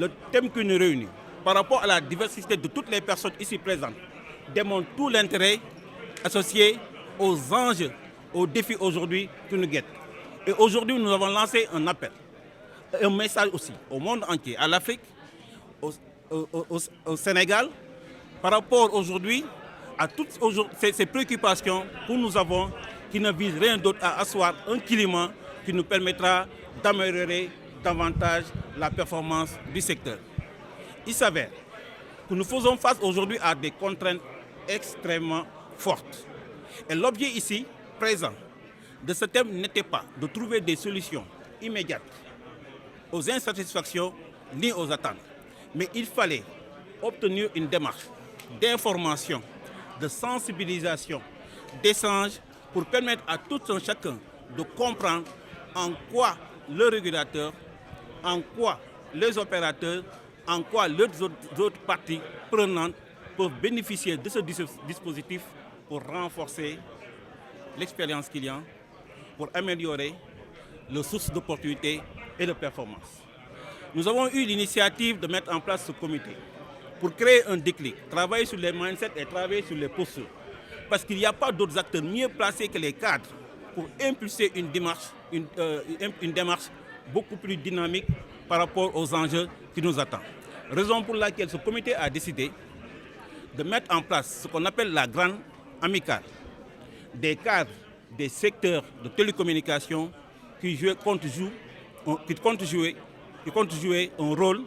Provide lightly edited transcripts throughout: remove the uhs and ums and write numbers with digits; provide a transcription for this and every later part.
le thème qui nous réunit, par rapport à la diversité de toutes les personnes ici présentes, démontre tout l'intérêt associé aux enjeux, aux défis aujourd'hui qui nous guettent. Et aujourd'hui, nous avons lancé un appel, un message aussi au monde entier, à l'Afrique, au Sénégal, par rapport aujourd'hui à toutes ces préoccupations que nous avons, qui ne visent rien d'autre à asseoir un climat qui nous permettra d'améliorer davantage la performance du secteur. Il s'avère que nous faisons face aujourd'hui à des contraintes extrêmement fortes. Et l'objet ici, présent, de ce thème n'était pas de trouver des solutions immédiates aux insatisfactions ni aux attentes. Mais il fallait obtenir une démarche d'information, de sensibilisation, d'échange pour permettre à tout un chacun de comprendre en quoi le régulateur, en quoi les opérateurs, en quoi les autres parties prenantes peuvent bénéficier de ce dispositif pour renforcer l'expérience client, pour améliorer les sources d'opportunités et de performance. Nous avons eu l'initiative de mettre en place ce comité pour créer un déclic, travailler sur les mindsets et travailler sur les postures. Parce qu'il n'y a pas d'autres acteurs mieux placés que les cadres pour impulser une démarche beaucoup plus dynamique par rapport aux enjeux qui nous attendent. Raison pour laquelle ce comité a décidé de mettre en place ce qu'on appelle la grande amicale des cadres des secteurs de télécommunications qui comptent jouer un rôle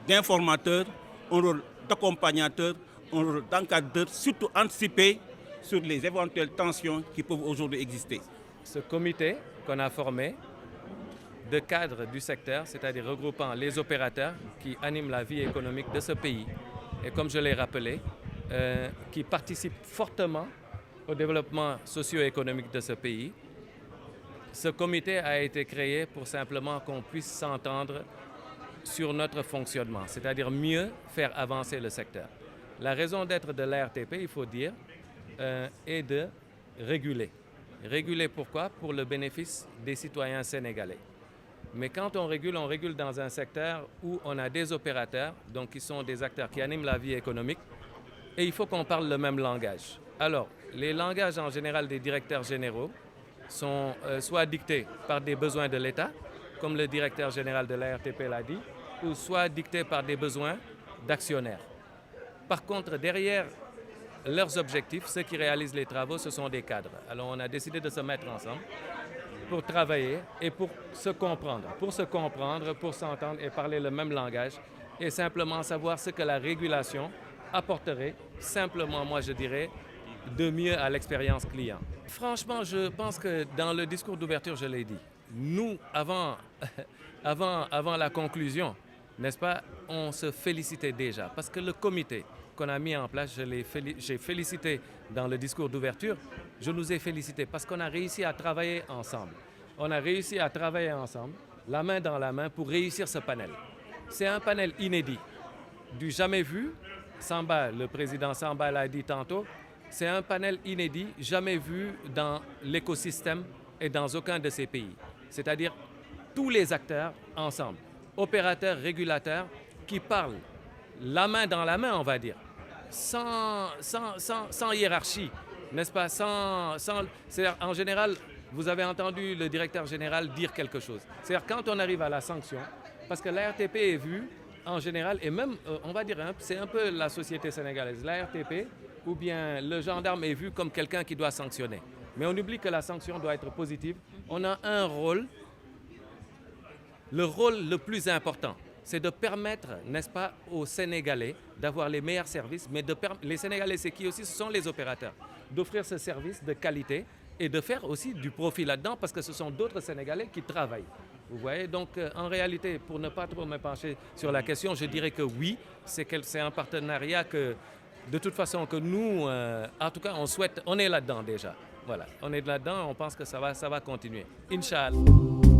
d'informateur, un rôle d'accompagnateur, un rôle d'encadreur, surtout anticiper sur les éventuelles tensions qui peuvent aujourd'hui exister. Ce comité qu'on a formé de cadres du secteur, c'est-à-dire regroupant les opérateurs qui animent la vie économique de ce pays et comme je l'ai rappelé, qui participent fortement au développement socio-économique de ce pays. Ce comité a été créé pour simplement qu'on puisse s'entendre sur notre fonctionnement, c'est-à-dire mieux faire avancer le secteur. La raison d'être de l'ARTP, il faut dire, est de réguler. Réguler pourquoi? Pour le bénéfice des citoyens sénégalais. Mais quand on régule dans un secteur où on a des opérateurs, donc qui sont des acteurs qui animent la vie économique, et il faut qu'on parle le même langage. Alors, les langages en général des directeurs généraux sont soit dictés par des besoins de l'État, comme le directeur général de l'ARTP l'a dit, ou soit dictés par des besoins d'actionnaires. Par contre, derrière leurs objectifs, ceux qui réalisent les travaux, ce sont des cadres. Alors on a décidé de se mettre ensemble pour travailler et pour se comprendre, pour s'entendre et parler le même langage et simplement savoir ce que la régulation apporterait, simplement, moi je dirais, de mieux à l'expérience client. Franchement, je pense que dans le discours d'ouverture, je l'ai dit, nous, avant la conclusion, n'est-ce pas, on se félicitait déjà parce que le comité qu'on a mis en place, j'ai félicité dans le discours d'ouverture, je nous ai félicité parce qu'on a réussi à travailler ensemble. On a réussi à travailler ensemble, la main dans la main, pour réussir ce panel. C'est un panel inédit, du jamais vu. Samba, le président Samba l'a dit tantôt, c'est un panel inédit, jamais vu dans l'écosystème et dans aucun de ces pays. C'est-à-dire tous les acteurs ensemble, opérateurs, régulateurs, qui parlent la main dans la main, on va dire, sans hiérarchie, n'est-ce pas? C'est-à-dire, en général, vous avez entendu le directeur général dire quelque chose. C'est-à-dire quand on arrive à la sanction, parce que l'ARTP est vue en général, et même, on va dire, c'est un peu la société sénégalaise, l'ARTP, ou bien le gendarme est vu comme quelqu'un qui doit sanctionner. Mais on oublie que la sanction doit être positive. On a un rôle, le rôle le plus important, c'est de permettre, n'est-ce pas, aux Sénégalais d'avoir les meilleurs services, mais les Sénégalais, c'est qui aussi? Ce sont les opérateurs, d'offrir ce service de qualité et de faire aussi du profit là-dedans parce que ce sont d'autres Sénégalais qui travaillent. Vous voyez, donc en réalité, pour ne pas trop me pencher sur la question, je dirais que oui, c'est un partenariat que, de toute façon, que nous, en tout cas, on est là-dedans déjà. Voilà, on est là-dedans, on pense que ça va continuer. Inch'Allah.